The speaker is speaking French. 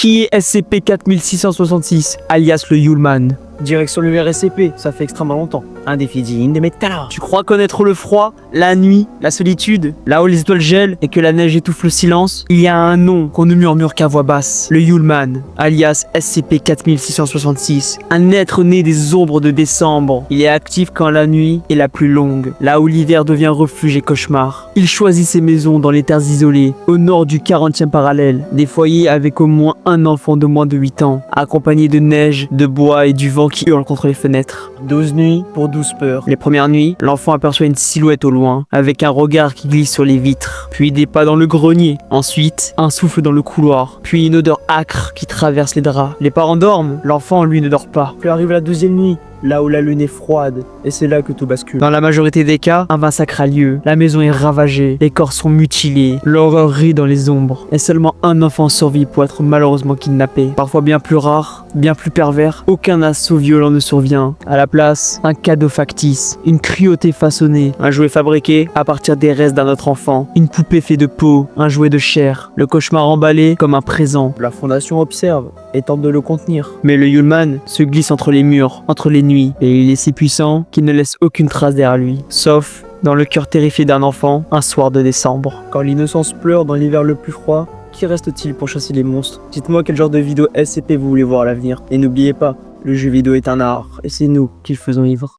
Qui est SCP-4666, alias le Yulman? Direction le RSCP, ça fait extrêmement longtemps. Un défi digne de Métala. Tu crois connaître le froid, la nuit, la solitude, là où les étoiles gèlent et que la neige étouffe le silence? Il y a un nom qu'on ne murmure qu'à voix basse, le Yulman, alias SCP-4666, un être né des ombres de décembre. Il est actif quand la nuit est la plus longue, là où l'hiver devient refuge et cauchemar. Il choisit ses maisons dans les terres isolées, au nord du 40e parallèle, des foyers avec au moins un enfant de moins de 8 ans, accompagné de neige, de bois et du vent qui hurle contre les fenêtres. 12 nuits pour 12 peurs. Les premières nuits, l'enfant aperçoit une silhouette au loin, avec un regard qui glisse sur les vitres, puis des pas dans le grenier, ensuite un souffle dans le couloir, puis une odeur âcre qui traverse les draps. Les parents dorment, l'enfant lui ne dort pas. Puis arrive la 12e nuit, là où la lune est froide, et c'est là que tout bascule. Dans la majorité des cas, un massacre a lieu, la maison est ravagée, les corps sont mutilés, l'horreur rit dans les ombres, et seulement un enfant survit pour être malheureusement kidnappé. Parfois bien plus rare, bien plus pervers, aucun assaut violent ne survient. À la place, un cadeau factice, une cruauté façonnée, un jouet fabriqué à partir des restes d'un autre enfant, une poupée faite de peau, un jouet de chair, le cauchemar emballé comme un présent. La Fondation observe et tente de le contenir. Mais le Yulman se glisse entre les murs, entre les nuits, et il est si puissant qu'il ne laisse aucune trace derrière lui, sauf dans le cœur terrifié d'un enfant, un soir de décembre. Quand l'innocence pleure dans l'hiver le plus froid, qui reste-t-il pour chasser les monstres? Dites-moi quel genre de vidéo SCP vous voulez voir à l'avenir. Et n'oubliez pas, le jeu vidéo est un art, et c'est nous qui le faisons vivre.